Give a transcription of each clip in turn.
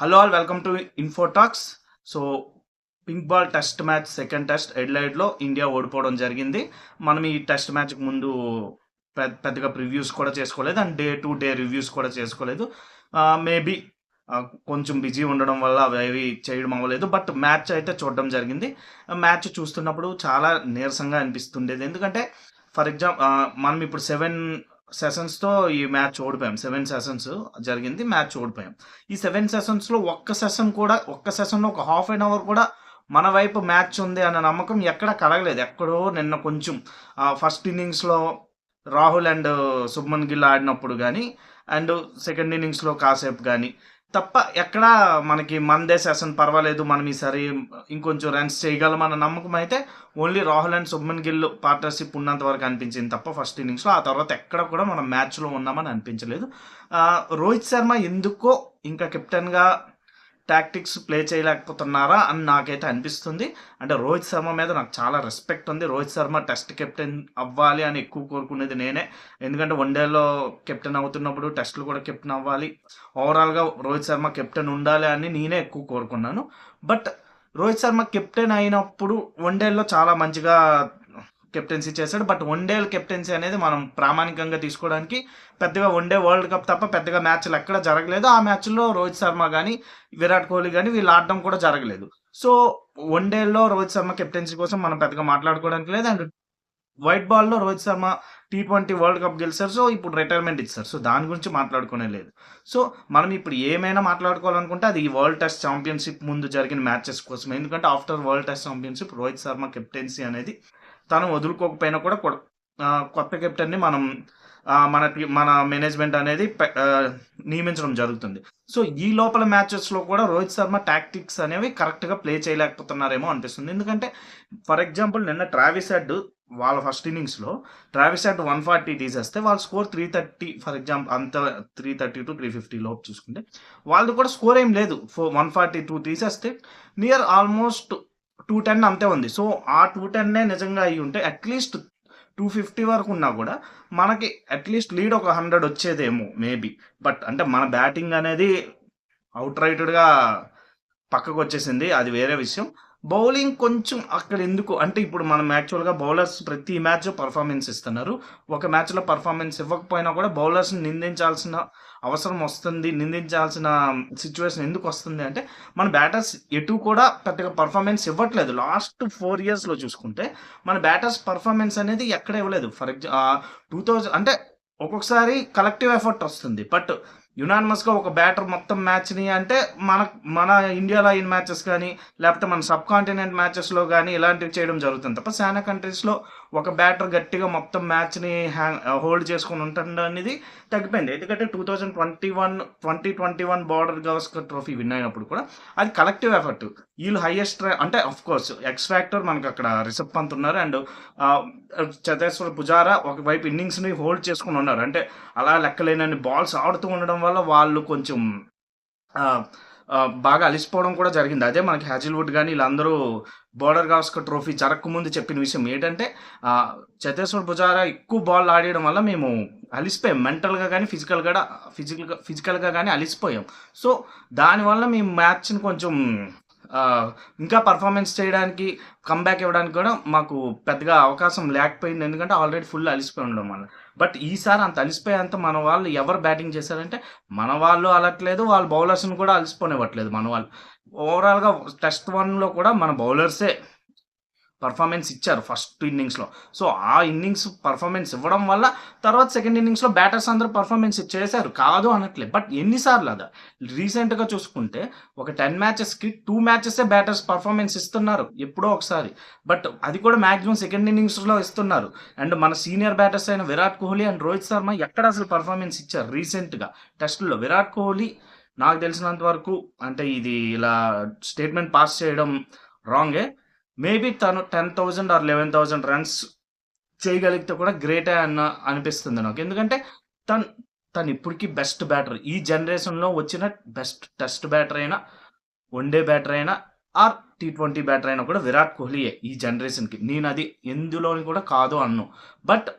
Hello all welcome to Infotalks. So pink ball test match second test ఎడ్లైడ్లో India ఓడిపోవడం జరిగింది. మనం ఈ టెస్ట్ మ్యాచ్కి ముందు పెద్దగా ప్రివ్యూస్ కూడా చేసుకోలేదు and day to day reviews కూడా చేసుకోలేదు. మేబీ కొంచెం బిజీ ఉండడం వల్ల అవి చేయడం అవ్వలేదు. బట్ మ్యాచ్ అయితే చూడడం జరిగింది. మ్యాచ్ చూస్తున్నప్పుడు చాలా నీరసంగా అనిపిస్తుండేది. ఎందుకంటే ఫర్ ఎగ్జాంపుల్ మనం ఇప్పుడు 7 సెషన్స్తో ఈ మ్యాచ్ ఓడిపోయాం. 7 సెషన్స్ జరిగింది, మ్యాచ్ ఓడిపోయాం. ఈ 7 సెషన్స్లో ఒక్క సెషన్లో ఒక హాఫ్ అన్ అవర్ కూడా మన వైపు మ్యాచ్ ఉంది అన్న నమ్మకం ఎక్కడ కలగలేదు. ఎక్కడో నిన్న కొంచెం ఫస్ట్ ఇన్నింగ్స్లో రాహుల్ అండ్ శుభ్మన్ గిల్ ఆడినప్పుడు కానీ అండ్ సెకండ్ ఇన్నింగ్స్లో కాసేపు కానీ తప్ప ఎక్కడా మనకి మనదే సెషన్ పర్వాలేదు, మనం ఈసారి ఇంకొంచెం రన్స్ చేయగలమన్న నమ్మకం అయితే only Rahul and Shubman Gill partnership ఉన్నంత వరకు అనిపించింది తప్ప ఫస్ట్ ఇన్నింగ్స్లో. ఆ తర్వాత ఎక్కడ కూడా మనం మ్యాచ్లో ఉన్నామని అనిపించలేదు. రోహిత్ శర్మ ఎందుకో ఇంకా కెప్టెన్గా టాక్టిక్స్ ప్లే చేయలేకపోతున్నారా అని నాకైతే అనిపిస్తుంది. అంటే రోహిత్ శర్మ మీద నాకు చాలా రెస్పెక్ట్ ఉంది. రోహిత్ శర్మ టెస్ట్ కెప్టెన్ అవ్వాలి అని ఎక్కువ కోరుకునేది నేనే. ఎందుకంటే వన్డేలో కెప్టెన్ అవుతున్నప్పుడు టెస్ట్లు కూడా కెప్టెన్ అవ్వాలి, ఓవరాల్గా రోహిత్ శర్మ కెప్టెన్ ఉండాలి అని నేనే ఎక్కువ కోరుకున్నాను. బట్ రోహిత్ శర్మ కెప్టెన్ అయినప్పుడు వన్డేల్లో చాలా మంచిగా కెప్టెన్సీ చేశాడు. బట్ వన్డేల కెప్టెన్సీ అనేది మనం ప్రామాణికంగా తీసుకోవడానికి పెద్దగా వన్డే వరల్డ్ కప్ తప్ప పెద్దగా మ్యాచ్లు ఎక్కడ జరగలేదు. ఆ మ్యాచ్లో రోహిత్ శర్మ కానీ విరాట్ కోహ్లీ కానీ వీళ్ళు ఆడడం కూడా జరగలేదు. సో వన్డేల్లో రోహిత్ శర్మ కెప్టెన్సీ కోసం మనం పెద్దగా మాట్లాడుకోవడానికి లేదు. అండ్ వైట్ బాల్లో Rohit Sharma T20 world cup గెలిచారు. సో ఇప్పుడు రిటైర్మెంట్ ఇచ్చారు. సో దాని గురించి మాట్లాడుకునే లేదు. సో మనం ఇప్పుడు ఏమైనా మాట్లాడుకోవాలనుకుంటే అది ఈ వరల్డ్ టెస్ట్ ఛాంపియన్షిప్ ముందు జరిగిన మ్యాచెస్ కోసం. ఎందుకంటే after world test championship Rohit Sharma captaincy అనేది తను వదులుకోకపోయినా కూడా కొత్త కెప్టెన్ని మనం మన మేనేజ్మెంట్ అనేది నియమించడం జరుగుతుంది. సో ఈ లోపల మ్యాచెస్లో కూడా రోహిత్ శర్మ టాక్టిక్స్ అనేవి కరెక్ట్గా ప్లే చేయలేకపోతున్నారేమో అనిపిస్తుంది. ఎందుకంటే ఫర్ ఎగ్జాంపుల్ నిన్న ట్రావిస్ హెడ్ వాళ్ళ ఫస్ట్ ఇన్నింగ్స్లో ట్రావిస్ హెడ్ 140 తీసేస్తే వాళ్ళ స్కోర్ 330. ఫర్ ఎగ్జాంపుల్ అంత 330 to 350 లోపు చూసుకుంటే వాళ్ళది కూడా స్కోర్ ఏం లేదు. 142 తీసేస్తే నియర్ ఆల్మోస్ట్ 210 అంతే ఉంది. సో ఆ 210 నిజంగా అయ్యి ఉంటే అట్లీస్ట్ 250 వరకు ఉన్నా కూడా మనకి అట్లీస్ట్ లీడ్ ఒక 100 వచ్చేదేమో మేబీ. బట్ అంటే మన బ్యాటింగ్ అనేది అవుట్ రైటెడ్గా పక్కకు వచ్చేసింది, అది వేరే విషయం. బౌలింగ్ కొంచెం అక్కడ ఎందుకు అంటే ఇప్పుడు మనం యాక్చువల్గా బౌలర్స్ ప్రతి మ్యాచ్ పర్ఫార్మెన్స్ ఇస్తున్నారు. ఒక మ్యాచ్లో పర్ఫార్మెన్స్ ఇవ్వకపోయినా కూడా బౌలర్స్ని నిందించాల్సిన అవసరం వస్తుంది, నిందించాల్సిన సిచ్యువేషన్ ఎందుకు వస్తుంది అంటే మన బ్యాటర్స్ ఎటు కూడా పెద్దగా పర్ఫార్మెన్స్ ఇవ్వట్లేదు. లాస్ట్ 4 yearsలో చూసుకుంటే మన బ్యాటర్స్ పర్ఫార్మెన్స్ అనేది ఎక్కడ ఇవ్వలేదు. ఫర్ ఎగ్జాంపుల్ 2000 అంటే ఒక్కొక్కసారి కలెక్టివ్ ఎఫర్ట్ వస్తుంది. బట్ యునానిమస్గా ఒక బ్యాటర్ మొత్తం మ్యాచ్ని అంటే మన ఇండియాలో అయిన మ్యాచెస్ కానీ లేకపోతే మన సబ్ కాంటినెంట్ మ్యాచెస్లో కానీ ఇలాంటివి చేయడం జరుగుతుంది తప్ప చాలా కంట్రీస్లో ఒక బ్యాటర్ గట్టిగా మొత్తం మ్యాచ్ని హోల్డ్ చేసుకుని ఉంటుంది అనేది తగ్గిపోయింది. ఎందుకంటే 2021 బార్డర్ గవస్కర్ ట్రోఫీ విన్ అయినప్పుడు కూడా అది కలెక్టివ్ ఎఫర్ట్. వీళ్ళు హైయెస్ట్ అంటే అఫ్ కోర్స్ ఎక్స్ ఫ్యాక్టర్ మనకు అక్కడ రిషబ్ పంత్ ఉన్నారు అండ్ చతేశ్వర్ పుజారా ఒకవైపు ఇన్నింగ్స్ని హోల్డ్ చేసుకుని ఉన్నారు. అంటే అలా లెక్కలేనన్ని బాల్స్ ఆడుతూ ఉండడం వల్ల వాళ్ళు కొంచెం బాగా అలిసిపోవడం కూడా జరిగింది. అదే మనకి హ్యాజిల్వుడ్ కానీ వీళ్ళందరూ బోర్డర్ గవస్కర్ ట్రోఫీ జరగకముందు చెప్పిన విషయం ఏంటంటే చతేశ్వర్ పుజారా ఎక్కువ బాల్ ఆడడం వల్ల మేము అలిసిపోయాం, మెంటల్గా కానీ ఫిజికల్గా కానీ అలిసిపోయాం. సో దానివల్ల మేము మ్యాచ్ని కొంచెం ఇంకా పర్ఫార్మెన్స్ చేయడానికి కంబ్యాక్ ఇవ్వడానికి కూడా మాకు పెద్దగా అవకాశం లేకపోయింది. ఎందుకంటే ఆల్రెడీ ఫుల్ అలిసిపోయి ఉండడం వల్ల. బట్ ఈసారి అంత అలిసిపోయేంత మన వాళ్ళు ఎవరు బ్యాటింగ్ చేశారంటే మన వాళ్ళు అలట్లేదు, వాళ్ళ బౌలర్స్ని కూడా అలిసిపోనివ్వట్లేదు మన వాళ్ళు. ఓవరాల్గా టెస్ట్ 1లో కూడా మన బౌలర్సే పర్ఫార్మెన్స్ ఇచ్చారు ఫస్ట్ ఇన్నింగ్స్లో. సో ఆ ఇన్నింగ్స్ పర్ఫార్మెన్స్ ఇవ్వడం వల్ల తర్వాత సెకండ్ ఇన్నింగ్స్లో బ్యాటర్స్ అందరూ పర్ఫార్మెన్స్ చేశారు, కాదు అనట్లేదు. బట్ ఎన్నిసార్లు అదా రీసెంట్గా చూసుకుంటే ఒక 10 మ్యాచెస్కి 2 మ్యాచెసే బ్యాటర్స్ పర్ఫార్మెన్స్ ఇస్తున్నారు ఎప్పుడో ఒకసారి. బట్ అది కూడా మ్యాక్సిమం సెకండ్ ఇన్నింగ్స్లో ఇస్తున్నారు. అండ్ మన సీనియర్ బ్యాటర్స్ అయిన విరాట్ కోహ్లీ అండ్ రోహిత్ శర్మ ఎక్కడ అసలు పర్ఫార్మెన్స్ ఇచ్చారు రీసెంట్గా టెస్టుల్లో? విరాట్ కోహ్లీ నాకు తెలిసినంత వరకు అంటే ఇది ఇలా స్టేట్మెంట్ పాస్ చేయడం రాంగే. మేబీ తను 10,000 or 11,000 రన్స్ చేయగలిగితే కూడా గ్రేటే అనిపిస్తుంది నాకు. ఎందుకంటే తను ఇప్పటికీ బెస్ట్ బ్యాటర్, ఈ జనరేషన్లో వచ్చిన బెస్ట్ టెస్ట్ బ్యాటర్ అయినా వన్డే బ్యాటర్ అయినా ఆర్ T20 బ్యాటర్ అయినా కూడా విరాట్ కోహ్లీయే ఈ జనరేషన్కి. నేను అది ఎందులోని కూడా కాదు అన్ను. బట్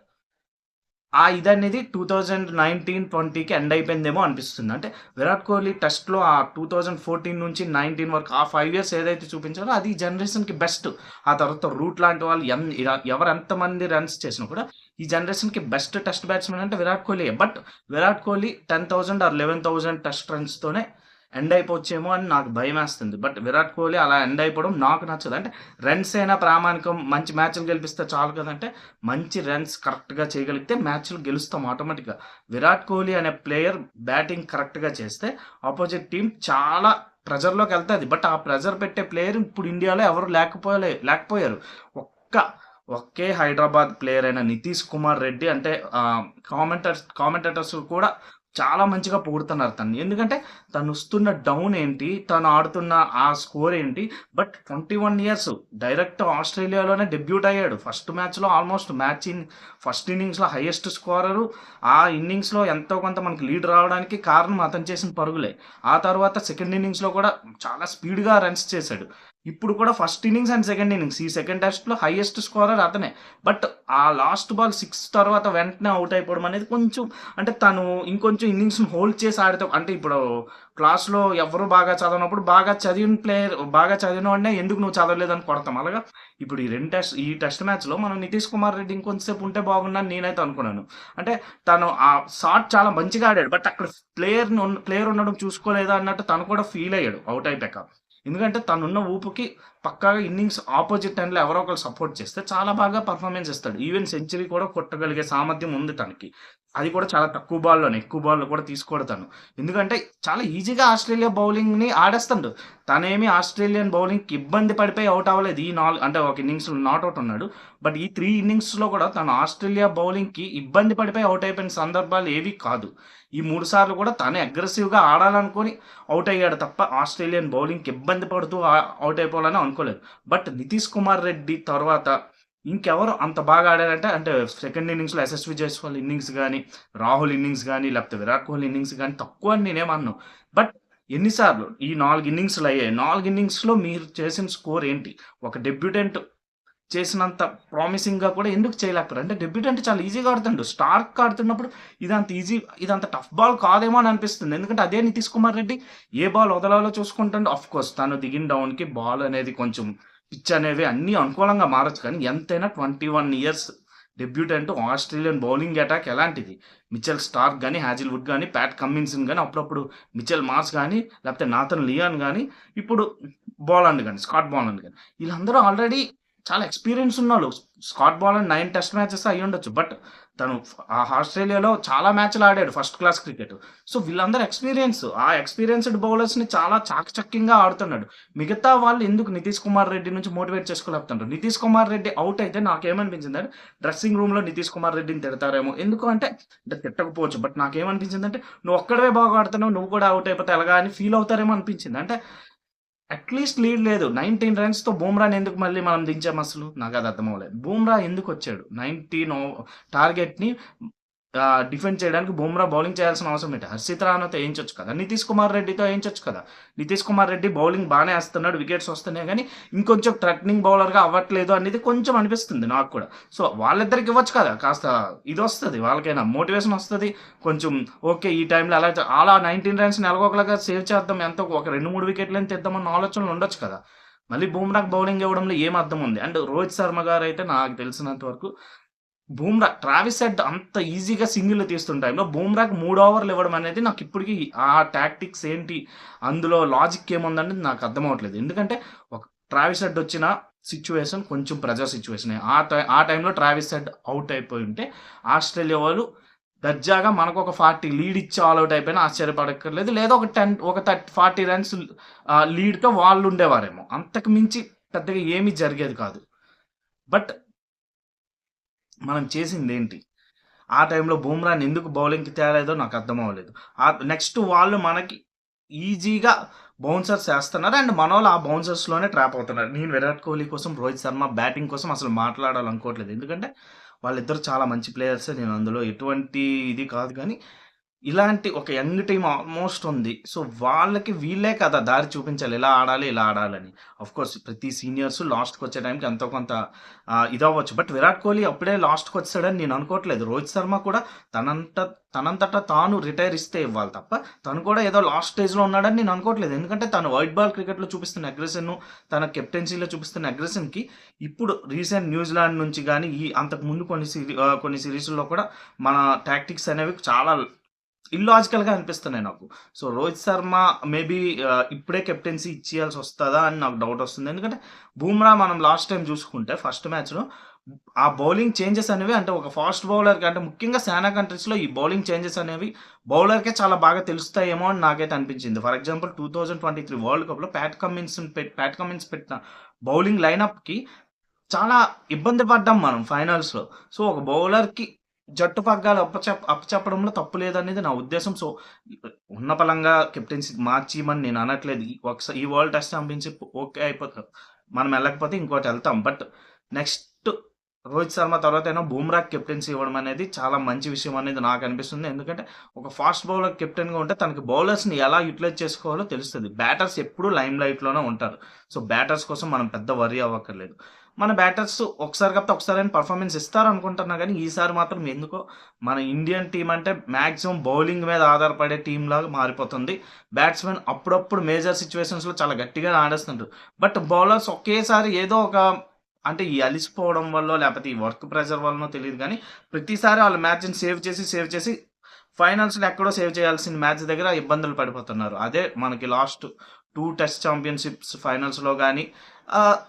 ఇదనేది 2019-20కి ఎండ్ అయిపోయిందేమో అనిపిస్తుంది. అంటే విరాట్ కోహ్లీ టెస్ట్‌లో ఆ 2014 నుంచి 19 వరకు ఆ 5 ఇయర్స్ ఏదైతే చూపించారో అది ఈ జనరేషన్‌కి బెస్ట్. ఆ తర్వాత రూట్ లాంటి వాళ్ళు ఎవరు ఎంతమంది రన్స్ చేసినా కూడా ఈ జనరేషన్‌కి బెస్ట్ టెస్ట్ బ్యాట్స్‌మన్ అంటే విరాట్ కోహ్లీయే. But Virat Kohli 10,000 or 11,000 test రన్స్‌తోనే ఎండ్ అయిపోవచ్చేమో అని నాకు భయమేస్తుంది. బట్ విరాట్ కోహ్లీ అలా ఎండ్ అయిపోవడం నాకు నచ్చదు. అంటే రన్స్ అయినా ప్రామాణికం, మంచి మ్యాచ్‌లు గెలిపిస్తే చాలు కదంటే మంచి రన్స్ కరెక్ట్‌గా చేయగలిగితే మ్యాచ్‌లు గెలుస్తాం ఆటోమేటిక్‌గా. విరాట్ కోహ్లీ అనే ప్లేయర్ బ్యాటింగ్ కరెక్ట్‌గా చేస్తే అపోజిట్ టీమ్ చాలా ప్రెజర్‌లోకెళ్తది. బట్ ఆ ప్రెజర్ పెట్టే ప్లేయర్ ఇప్పుడు ఇండియాలో ఎవరు లేకపోయారు. ఒక్క ఒకే హైదరాబాద్ ప్లేయర్ అయిన నితీష్ కుమార్ రెడ్డి అంటే కామెంటేటర్స్ కూడా చాలా మంచిగా పొగుడుతున్నారు తనని. ఎందుకంటే తనొస్తున్న డౌన్ ఏంటి, తను ఆడుతున్న ఆ స్కోర్ ఏంటి. బట్ 21 ఇయర్స్ డైరెక్ట్ ఆస్ట్రేలియాలోనే డెబ్యూట్ అయ్యాడు. ఫస్ట్ మ్యాచ్‌లో ఆల్మోస్ట్ ఫస్ట్ ఇన్నింగ్స్‌లో హైయెస్ట్ స్కోరరు. ఆ ఇన్నింగ్స్‌లో ఎంతో కొంత మనకి లీడ్ రావడానికి కారణం అతను చేసిన పరుగులే. ఆ తర్వాత సెకండ్ ఇన్నింగ్స్‌లో కూడా చాలా స్పీడ్‌గా రన్స్ చేశాడు. ఇప్పుడు కూడా first innings and second innings ఈ సెకండ్ టెస్ట్‌లో హైయెస్ట్ స్కోరర్ అతనే. బట్ ఆ లాస్ట్ బాల్ 6 తర్వాత వెంటనే ఔట్ అయిపోవడం అనేది కొంచెం అంటే తను ఇంకొంచెం ఇన్నింగ్స్‌ని హోల్డ్ చేసి ఆడితే అంటే ఇప్పుడు క్లాస్‌లో ఎవ్వరు బాగా చదవనప్పుడు బాగా చదివినవాడినే ఎందుకు నువ్వు చదవలేదని కొడతాం. అలాగా ఇప్పుడు ఈ టెస్ట్ మ్యాచ్‌లో మనం నితీష్ కుమార్ రెడ్డి ఇంకొంచెంసేపు ఉంటే బాగుండని నేనైతే అనుకున్నాను. అంటే తను ఆ షాట్ చాలా మంచిగా ఆడాడు. బట్ అక్కడ ప్లేయర్ ఉండడం చూసుకోలేదా అన్నట్టు తను కూడా ఫీల్ అయ్యాడు ఔట్ అయిపోయాక. ఎందుకంటే తనున్న ఊపుకి పక్కాగా ఇన్నింగ్స్ ఆపోజిట్ ఎండ్‌లో ఎవరో ఒకళ్ళు సపోర్ట్ చేస్తే చాలా బాగా పెర్ఫార్మన్స్ ఇస్తాడు. ఈవెన్ సెంచరీ కూడా కొట్టగలిగే సామర్థ్యం ఉంది తనకి. అది కూడా చాలా తక్కువ బాల్‌లోనే. ఎక్కువ బాల్‌లో కూడా తీసుకోడు తను. ఎందుకంటే చాలా ఈజీగా ఆస్ట్రేలియా బౌలింగ్‌ని ఆడేస్తుండు. తనేమి ఆస్ట్రేలియన్ బౌలింగ్‌కి ఇబ్బంది పడిపోయి ఔట్ అవ్వలేదు. అంటే ఒక ఇన్నింగ్స్‌లో నాట్ ఔట్ ఉన్నాడు. బట్ ఈ 3 ఇన్నింగ్స్‌లో కూడా తను ఆస్ట్రేలియా బౌలింగ్‌కి ఇబ్బంది పడిపోయి ఔట్ అయిపోయిన సందర్భాలు ఏవి కాదు. ఈ 3 సార్లు కూడా తనే అగ్రెసివ్‌గా ఆడాలనుకోని ఔట్ అయ్యాడు తప్ప ఆస్ట్రేలియన్ బౌలింగ్‌కి ఇబ్బంది పడుతూ ఔట్ అయిపోవాలని అనుకోలేదు. బట్ నితీష్ కుమార్ రెడ్డి తర్వాత ఇంకెవరు అంత బాగా ఆడారంటే అంటే సెకండ్ ఇన్నింగ్స్‌లో యశస్వి జైస్వాల్ ఇన్నింగ్స్ గాని, రాహుల్ ఇన్నింగ్స్ గాని, లేకపోతే విరాట్ కోహ్లీ ఇన్నింగ్స్ గాని తక్కువ అని నేనేమనను. బట్ ఎన్ని సార్లు ఈ 4 ఇన్నింగ్స్‌లు అయ్యాయి. 4 ఇన్నింగ్స్‌లో మీరు చేసిన స్కోర్ ఏంటి? ఒక డెబ్యూటెంట్ చేసినంత ప్రామిసింగ్‌గా కూడా ఎందుకు చేయలేకపోయారు? అంటే డెబ్యూటెంట్ చాలా ఈజీగా ఆడుతుండు. స్టార్క్ ఆడుతున్నప్పుడు ఇదంత టఫ్ బాల్ కాదేమో అని అనిపిస్తుంది. ఎందుకంటే అదే నితీష్ కుమార్ రెడ్డి ఏ బాల్ వదలాలో చూసుకుంటుండు. ఆఫ్‌కోర్స్ తను దిగిన డౌన్‌కి బాల్ అనేది కొంచెం పిచ్ అనేవి అన్నీ అనుకూలంగా మారొచ్చు. కానీ ఎంతైనా 21 years debutant Australian bowling attack ఎలాంటిది? మిచెల్ స్టార్క్ గాని, హ్యాజిల్‌వుడ్ గాని, ప్యాట్ కమిన్సన్ గాని, అప్పుడప్పుడు మిచెల్ మార్ష్ గాని, లేకపోతే నాథన్ లియాన్ గాని, ఇప్పుడు స్కాట్ బోలాండ్ గాని వీళ్ళందరూ ఆల్రెడీ చాలా ఎక్స్‌పీరియన్స్ ఉన్నోళ్ళు. స్కాట్ బోలాండ్ 9 టెస్ట్ మ్యాచెస్ అయ్యుండొచ్చు. బట్ తను ఆస్ట్రేలియాలో చాలా మ్యాచ్‌లు ఆడాడు ఫస్ట్ క్లాస్ క్రికెట్. సో, వీళ్ళందరూ ఆ ఎక్స్‌పీరియన్స్‌డ్ బౌలర్స్‌ని చాలా చాకచక్యంగా ఆడుతున్నాడు. మిగతా వాళ్ళు ఎందుకు నితీష్ కుమార్ రెడ్డి నుంచి మోటివేట్ చేసుకోలేకపోతున్నారు. నితీష్ కుమార్ రెడ్డి ఔట్ అయితే నాకేమనిపించిందంటే డ్రెస్సింగ్ రూమ్‌లో నితీష్ కుమార్ రెడ్డిని తిడతారేమో. ఎందుకు అంటే తిట్టకపోవచ్చు. బట్ నాకేమనిపించిందంటే నువ్వు ఒక్కడివే బాగా ఆడుతున్నావు. నువ్వు కూడా ఔట్ అయిపోతే ఎలాగా అని ఫీల్ అవుతారేమో అనిపించింది. అంటే అట్‌లీస్ట్ లీడ్ లేదు. 19 రన్స్‌తో బుమ్రాని ఎందుకు మళ్ళీ మనం దించామసలు? నాకది అర్థం అవ్వలేదు. బుమ్రా ఎందుకొచ్చాడు? 19 టార్గెట్‌ని డిఫెండ్ చేయడానికి బుమ్రా బౌలింగ్ చేయాల్సిన అవసరం ఏంటి? హర్షిత్ రానాతో ఏయించొచ్చు కదా! నితీష్ కుమార్ రెడ్డితో ఏయించొచ్చు కదా! నితీష్ కుమార్ రెడ్డి బౌలింగ్ బానే ఏస్తున్నాడు. వికెట్స్ వస్తున్నాయి గానీ, ఇంకొంచెం థ్రెటనింగ్ బౌలర్‌గా అవ్వట్లేదు అనేది కొంచెం అనిపిస్తుంది నాకు కూడా. సో, వాళ్ళిద్దరికి ఇవ్వచ్చు కదా! కాస్త ఇదొస్తది వాళ్ళకైనా మోటివేషన్ వస్తది. కొంచెం ఓకే. ఈ టైంలో అలా 19 రన్స్‌ని ఎలాగోకలాగా సేవ్ చేద్దాం. ఎంతో ఒక 2, 3 వికెట్లని తీద్దామన్న ఆలోచనలు ఉండొచ్చు కదా! మళ్ళీ బుమ్రాకి బౌలింగ్ ఇవ్వడంలో ఏం అర్థం ఉంది? అండ్ రోహిత్ శర్మ గారైతే నాకు తెలిసినంత వరకు ట్రావిస్ హెడ్ అంత ఈజీగా సింగిల్‌లు తీస్తున్న టైంలో బుమ్రాకి 3 ఓవర్లు ఇవ్వడం అనేది నాకిప్పటికి ఆ టాక్టిక్స్ ఏంటి? అందులో లాజిక్ ఏముందనేది నాకు అర్థం అవ్వట్లేదు. ఎందుకంటే ఒక ట్రావిస్ హెడ్ వచ్చిన సిట్యుయేషన్ కొంచెం ప్రెజర్ సిట్యుయేషనే. ఆ టైంలో ట్రావిస్ హెడ్ ఔట్ అయిపోయి ఉంటే ఆస్ట్రేలియా వాళ్ళు దర్జాగా మనకొక 40 లీడ్ ఇచ్చి ఆల్ ఔట్ అయిపోయినా ఆశ్చర్యపడక్కర్లేదు. లేదా ఒక 40 రన్స్ లీడ్‌తో వాళ్ళు ఉండేవారేమో. అంతకు మించి పెద్దగా ఏమీ జరిగేది కాదు. బట్ మనం చేసిందేంటి? ఆ టైంలో బుమ్రాని ఎందుకు బౌలింగ్‌కి తేలేదో నాకు అర్థం అవ్వలేదు. నెక్స్ట్ వాళ్ళు మనకి ఈజీగా బౌన్సర్స్ ఏస్తున్నారు. అండ్ మనోళ్ళు ఆ బౌన్సర్స్‌లోనే ట్రాప్ అవుతున్నారు. నేను విరాట్ కోహ్లీ కోసం, రోహిత్ శర్మ బ్యాటింగ్ కోసం అసలు మాట్లాడాలనుకోవట్లేదు. ఎందుకంటే వాళ్ళిద్దరూ చాలా మంచి ప్లేయర్సే. నేను అందులో ఎటువంటి ఇది కాదు గానీ, ఇలాంటి ఒక యంగ్ టీమ్ ఆల్మోస్ట్ ఉంది. సో, వాళ్ళకి వీళ్ళే కదా దారి చూపించాలి. ఇలా ఆడాలి, ఇలా ఆడాలని. ఆఫ్‌కోర్స్ ప్రతి సీనియర్స్ లాస్ట్‌కొచ్చే టైంకి ఎంతో కొంత ఇదవ్వచ్చు. బట్ విరాట్ కోహ్లీ అప్పుడే లాస్ట్‌కొచ్చేసాడని నేను అనుకోవట్లేదు. రోహిత్ శర్మ కూడా తనంత తనంతట తాను రిటైర్ ఇస్తే ఇవ్వాలి తప్ప, తను కూడా ఏదో లాస్ట్ స్టేజ్‌లో ఉన్నాడని నేను అనుకోవట్లేదు. ఎందుకంటే తను వైట్ బాల్ క్రికెట్‌లో చూపిస్తున్న అగ్రెషను, తన కెప్టెన్సీలో చూపిస్తున్న అగ్రెషన్‌కి ఇప్పుడు రీసెంట్ న్యూజిలాండ్ నుంచి గాని, అంతకుముందు కొన్ని సీరీస్‌ల్లో కూడా మన టాక్టిక్స్ అనేవి చాలా ఇల్లాజికల్‌గా అనిపిస్తున్నాయి నాకు. సో, రోహిత్ శర్మ మేబీ ఇప్పుడే కెప్టెన్సీ ఇచ్చేయాల్సి వస్తదా అని నాకు డౌటొస్తుంది. ఎందుకంటే, బూమ్రా మనం లాస్ట్ టైమ్ చూసుకుంటే ఫస్ట్ మ్యాచ్‌లో ఆ బౌలింగ్ చేంజెస్ అనేవి అంటే ఒక ఫాస్ట్ బౌలర్‌కి అంటే ముఖ్యంగా శానా కంట్రీస్‌లో ఈ బౌలింగ్ చేంజెస్ అనేవి బౌలర్‌కే చాలా బాగా తెలుస్తాయేమో అని నాకైతే అనిపించింది. ఫర్ ఎగ్జాంపుల్ 2023 వరల్డ్ కప్‌లో ప్యాట్ కమిన్స్ పెట్టిన బౌలింగ్ లైనప్‌కి చాలా ఇబ్బంది పడ్డాం మనం ఫైనల్స్‌లో. సో, ఒక బౌలర్‌కి జట్టు పగ్గాలు అప్పచెప్పడంలో తప్పు లేదనేది నా ఉద్దేశం. సో, ఉన్న పలంగా కెప్టెన్సీ మార్చియమని నేను అనట్లేదు. ఈ వరల్డ్ టెస్ట్ ఛాంపియన్‌షిప్ ఓకే అయిపోతది. మనం ఎళ్ళకపోతే ఇంకోటెళ్తాం. బట్ నెక్స్ట్ రోహిత్ శర్మ తర్వాతైనా బూమ్రాకి కెప్టెన్సీ ఇవ్వడం అనేది చాలా మంచి విషయం అనేది నాకనిపిస్తుంది. ఎందుకంటే ఒక ఫాస్ట్ బౌలర్ కెప్టెన్‌గా ఉంటే తనకి బౌలర్స్‌ని ఎలా యుటిలైజ్ చేసుకోవాలో తెలుస్తది. బ్యాటర్స్ ఎప్పుడూ లైమ్ లైట్‌లోనే ఉంటారు. సో, బ్యాటర్స్ కోసం మనం పెద్ద వర్రీ అవ్వక్కర్లేదు. మన బ్యాటర్స్ ఒకసారి కాకపోతే ఒకసారైనా పర్ఫార్మెన్స్ ఇస్తారనుకుంటున్నా గానీ, ఈసారి మాత్రం ఎందుకో మన ఇండియన్ టీమ్ అంటే మాక్సిమం బౌలింగ్ మీద ఆధారపడే టీమ్‌లాగా మారిపోతుంది. బ్యాట్స్‌మెన్ అప్పుడప్పుడు మేజర్ సిట్యుయేషన్స్‌లో చాలా గట్టిగానే ఆడేస్తుంటారు. బట్ బౌలర్స్ ఒకేసారి ఏదో ఒక అంటే ఈ అలిసిపోవడం వల్లో, లేపోతే ఈ వర్క్ ప్రెషర్ వల్లనో తెలీదు గానీ, ప్రతిసారి ఆళ్ళు మ్యాచ్‌ని సేవ్ చేసి ఫైనల్స్‌లో ఎక్కడో సేవ్ చేయాల్సిన మ్యాచ్ దగ్గర ఇబ్బందులు పడిపోతున్నారు. అదే మనకి లాస్ట్ 2 టెస్ట్ ఛాంపియన్‌షిప్స్ ఫైనల్స్‌లో గానీ,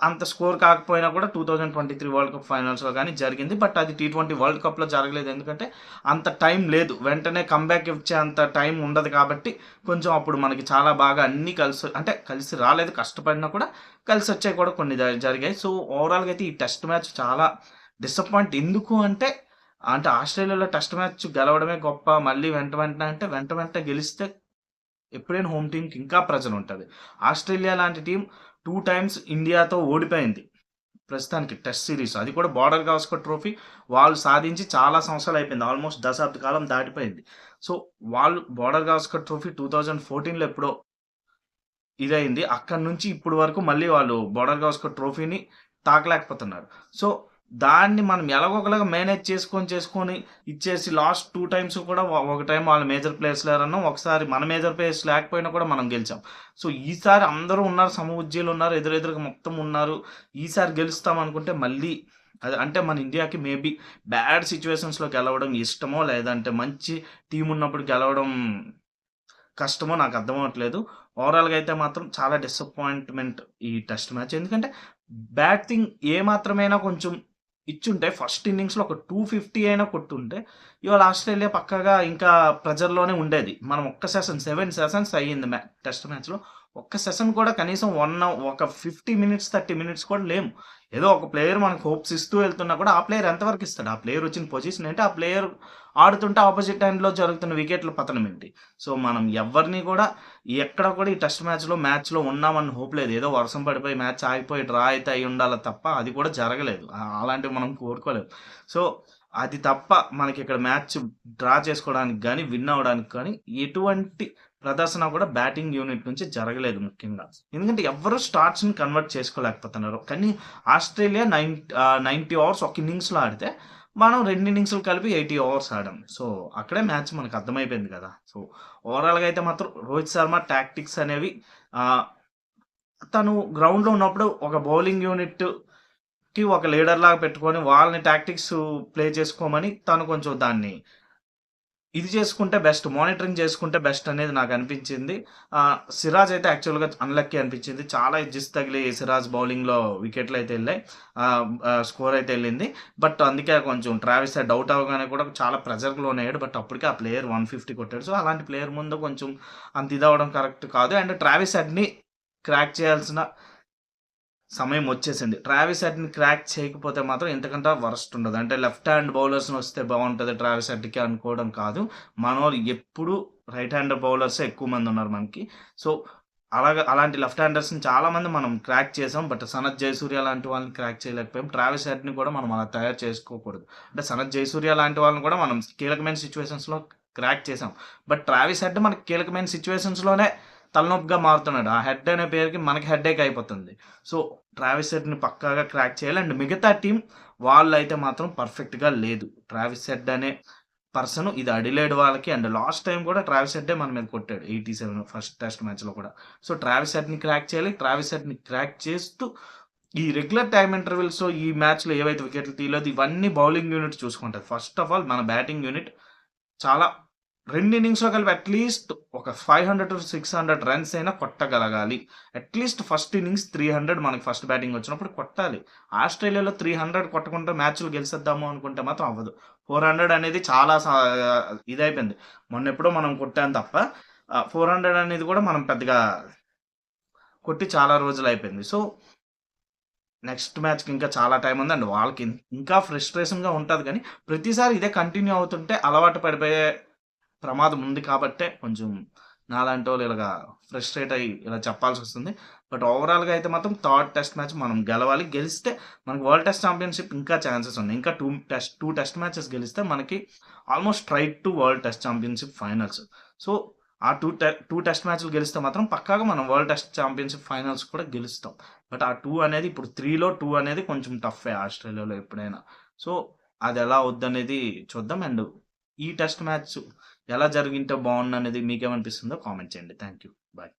అంత స్కోర్ కాకపోయినా కూడా 2023 వరల్డ్ కప్ ఫైనల్స్‌లో గానీ జరిగింది. బట్ అది టీ20 వరల్డ్ కప్‌లో జరగలేదు. ఎందుకంటే అంత టైం లేదు. వెంటనే కమ్‌బ్యాక్ ఇచ్చే అంత టైం ఉండదు కాబట్టి, కొంచెం అప్పుడు మనకి చాలా బాగా అన్నీ కలిసి రాలేదు. కష్టపడినా కూడా కలిసొచ్చాయి కూడా కొన్ని జరిగాయి. సో, ఓవరాల్‌గా అయితే ఈ టెస్ట్ మ్యాచ్ చాలా డిసప్పాయింట్. ఎందుకు అంటే ఆస్ట్రేలియాలో టెస్ట్ మ్యాచ్ గెలవడమే గొప్ప. మళ్ళీ వెంటనే గెలిస్తే ఎప్పుడైనా హోమ్ టీమ్‌కి ఇంకా ప్రెషర్ ఉంటది. ఆస్ట్రేలియా లాంటి టీమ్ 2 టైమ్స్ ఇండియాతో ఓడిపోయింది. ప్రస్తుతానికి టెస్ట్ సిరీస్. అది కూడా బోర్డర్ గవాస్కర్ ట్రోఫీ వాళ్ళు సాధించి చాలా సంవత్సరాలు అయిపోయింది. ఆల్మోస్ట్ దశాబ్ద కాలం దాటిపోయింది. సో, వాళ్ళు బోర్డర్ గవాస్కర్ ట్రోఫీ 2014లో ఎప్పుడో ఇదయింది. అక్కడి నుంచి ఇప్పటి వరకు మళ్ళీ వాళ్ళు బోర్డర్ గవాస్కర్ ట్రోఫీని తాకలేకపోతున్నారు. సో, దాన్ని మనం ఎలాగోకలాగా మేనేజ్ చేసుకొని ఇచ్చేసి లాస్ట్ 2 టైమ్స్ కూడా ఒక టైమ్ వాళ్ళ మేజర్ ప్లేయర్స్ లేరన్నాం. ఒకసారి మన మేజర్ ప్లేయర్స్ లేకపోయినా కూడా మనం గెలిచాం. సో, ఈసారి అందరూ ఉన్నారు. సమఉజ్జీలున్నారు. ఎదురెదురుగా మొత్తం ఉన్నారు. ఈసారి గెలుస్తాం అనుకుంటే మళ్ళీ అంటే మన ఇండియాకి మేబీ బ్యాడ్ సిట్యుయేషన్స్‌లో గెలవడం ఇష్టమో, లేదంటే మంచి టీమ్ ఉన్నప్పుడు గెలవడం కష్టమో నాకు అర్థమవ్వట్లేదు. ఓవరాల్‌గా అయితే మాత్రం చాలా డిసప్పాయింట్‌మెంట్ ఈ టెస్ట్ మ్యాచ్. ఎందుకంటే బ్యాటింగ్ ఏ మాత్రమైనా కొంచెం ఇచ్చుంటే ఫస్ట్ ఇన్నింగ్స్‌లో ఒక 250 అయినా కొట్టుంటే ఇవాళ ఆస్ట్రేలియా పక్కాగా ఇంకా ప్రెజర్‌లోనే ఉండేది. మనం ఒక్క సెషన్ 7 సెషన్స్ అయ్యింది టెస్ట్ మ్యాచ్‌లో. ఒక్క సెషన్ కూడా కనీసం ఒక 50 మినిట్స్, 30 మినిట్స్ కూడా లేము. ఏదో ఒక ప్లేయర్ మనకు హోప్స్ ఇస్తూ వెళ్తున్నా కూడా ఆ ప్లేయర్ ఎంతవరకు ఇస్తాడు? ఆ ప్లేయర్ వచ్చిన పొజిషన్ ఏంటి? ఆ ప్లేయర్ ఆడుతుంటే ఆపోజిట్ ఎండ్‌లో జరుగుతున్న వికెట్ల పతనం ఏంటి? సో, మనం ఎవ్వరిని కూడా ఎక్కడ కూడా ఈ టెస్ట్ మ్యాచ్‌లో ఉన్నామన్న హోప్ లేదు. ఏదో వర్షం పడిపోయి మ్యాచ్ ఆగిపోయి డ్రా అయితే అయ్యుండాలి తప్ప అది కూడా జరగలేదు. అలాంటివి మనం కోరుకోలేం. సో, అది తప్ప మనకిక్కడ మ్యాచ్ డ్రా చేసుకోవడానికి గాని, విన్ అవ్వడానికి కానీ ఎటువంటి ప్రదర్శన కూడా బ్యాటింగ్ యూనిట్ నుంచి జరగలేదు ముఖ్యంగా. ఎందుకంటే ఎవ్వరు స్టార్ట్స్‌ని కన్వర్ట్ చేసుకోలేకపోతున్నారు. కానీ ఆస్ట్రేలియా 90 ఓవర్స్ ఒక ఇన్నింగ్స్‌లో ఆడితే, మనం 2 ఇన్నింగ్స్‌లు కలిపి 80 ఓవర్స్ ఆడాం. సో, అక్కడే మ్యాచ్ మనకు అర్థమైపోయింది కదా! సో, ఓవరాల్‌గా అయితే మాత్రం రోహిత్ శర్మ టాక్టిక్స్ అనేవి ఆహ్, తను గ్రౌండ్‌లో ఉన్నప్పుడు ఒక బౌలింగ్ యూనిట్‌కి ఒక లీడర్‌లాగా పెట్టుకొని వాళ్ళని టాక్టిక్స్ ప్లే చేసుకోమని తను కొంచెం దాన్ని ఇది చేసుకుంటే బెస్ట్. మానిటరింగ్ చేసుకుంటే బెస్ట్ అనేది నాకనిపించింది. సిరాజ్ అయితే యాక్చువల్‌గా అన్‌లక్కీ అనిపించింది. చాలా ఎడ్జెస్ తగిలి సిరాజ్ బౌలింగ్‌లో వికెట్‌లయితే ఎళ్ళాయి. స్కోర్ అయితే ఎళ్ళింది. బట్ అందుకే కొంచెం ట్రావిస్ హెడ్ ఔట్ అవ్వగానే కూడా చాలా ప్రెషర్‌కి లోనయ్యాడు. బట్ అప్పటికే ఆ ప్లేయర్ 150 కొట్టాడు. సో, అలాంటి ప్లేయర్ ముందు కొంచెం అంత ఇదవ్వడం కరెక్ట్ కాదు. అండ్ ట్రావిస్ హెడ్‌ని క్రాక్ చేయాల్సిన సమయం వచ్చేసింది. ట్రావిస్ హెడ్‌ని క్రాక్ చేయకపోతే మాత్రం ఇంతకంటే వరస్ట్ ఉండదు. అంటే లెఫ్ట్ హ్యాండ్ బౌలర్స్‌ని వస్తే బావుంటది ట్రావిస్ హెడ్‌కి అనుకోవడం కాదు. మనోళ్ళు ఎప్పుడు రైట్ హ్యాండర్ బౌలర్సే ఎక్కువ మంది ఉన్నారు మనకి. సో, అలాంటి లెఫ్ట్ హ్యాండర్స్‌ని చాలామంది మనం క్రాక్ చేసాం. బట్ సనత్ జయసూర్య లాంటి వాళ్ళని క్రాక్ చేయలేకపోయాం. ట్రావిస్ హెడ్‌ని కూడా మనం అలా తయారు చేసుకోకూడదు. అంటే సనత్ జయసూర్య లాంటి వాళ్ళని కూడా మనం కీలకమైన సిట్యుయేషన్స్‌లో క్రాక్ చేసాం. బట్ ట్రావిస్ హెడ్ మనకి కీలకమైన సిచ్యువేషన్స్‌లోనే తలనొప్పిగా మారుతున్నాడు. ఆ హెడ్ అనే పేరుకి మనకి హెడేక్ అయిపోతుంది. సో, ట్రావిస్ హెడ్‌ని పక్కాగా క్రాక్ చేయాలి. అండ్ మిగతా టీమ్ వాళ్ళైతే మాత్రం పర్ఫెక్ట్‌గా లేదు. ట్రావిస్ హెడ్ అనే పర్సన్ ఇది అడిలేడ్ వాళ్ళకి అండ్ లాస్ట్ టైమ్ కూడా ట్రావిస్ హెడ్డే మన మీద కొట్టాడు 87 ఫస్ట్ టెస్ట్ మ్యాచ్‌లో కూడా. సో, ట్రావిస్ హెడ్‌ని క్రాక్ చేయాలి. ట్రావిస్ హెడ్‌ని క్రాక్ చేస్తూ ఈ రెగ్యులర్ టైమ్ ఇంటర్వెల్స్‌లో ఈ మ్యాచ్‌లో ఏవైతే వికెట్లు తీయలేదో ఇవన్నీ బౌలింగ్ యూనిట్ చూసుకుంటది. ఫస్ట్ ఆఫ్ ఆల్ మన బ్యాటింగ్ యూనిట్ చాలా 2 ఇన్నింగ్స్‌లో కలిపి అట్‌లీస్ట్ ఒక 500-600 రన్స్ అయినా కొట్టగలగాలి. అట్‌లీస్ట్ ఫస్ట్ ఇన్నింగ్స్ 300 మనకి ఫస్ట్ బ్యాటింగ్ వచ్చినప్పుడు కొట్టాలి. ఆస్ట్రేలియాలో 300 కొట్టకుండా మ్యాచ్‌లు గెలిసేద్దాము అనుకుంటే మాత్రం అవ్వదు. 400 అనేది చాలా ఇదైపోయింది. మొన్నెప్పుడో మనం కొట్టాం తప్ప 400 అనేది కూడా మనం పెద్దగా కొట్టి చాలా రోజులయిపోయింది. సో, నెక్స్ట్ మ్యాచ్‌కి ఇంకా చాలా టైం ఉంది. అండ్ వాళ్ళకి ఇంకా ఫ్రస్ట్రేషన్‌గా ఉంటది గానీ, ప్రతిసారి ఇదే కంటిన్యూ అవుతుంటే అలవాటు పడిపోయే ప్రమాదం ఉంది కాబట్టే కొంచెం నాలాంటోళ్ళు ఇలాగా ఫ్రస్ట్రేట్ అయ్యి ఇలా చెప్పాల్సొస్తుంది. బట్ ఓవరాల్‌గా అయితే మాత్రం థర్డ్ టెస్ట్ మ్యాచ్ మనం గెలవాలి. గెలిస్తే మనకు వరల్డ్ టెస్ట్ ఛాంపియన్‌షిప్ ఇంకా ఛాన్సెస్ ఉన్నాయి. ఇంకా 2 టెస్ట్ మ్యాచెస్ గెలిస్తే మనకి almost straight to world test championship finals. So, ఆ 2 టెస్ట్ మ్యాచ్‌లు గెలిస్తే మాత్రం పక్కాగా మనం వరల్డ్ టెస్ట్ ఛాంపియన్‌షిప్ ఫైనల్స్ కూడా గెలుస్తాం. బట్ ఆ 2 అనేది ఇప్పుడు 3లో 2 అనేది కొంచెం టఫే ఆస్ట్రేలియాలో ఎప్పుడైనా. సో, అదెలా అవుద్దనేది చూద్దాం. అండ్ ఈ టెస్ట్ మ్యాచ్ ఎలా జరిగింటే బావుండనేది మీకేమనిపిస్తుందో కామెంట్ చేయండి. Thank you. బాయ్.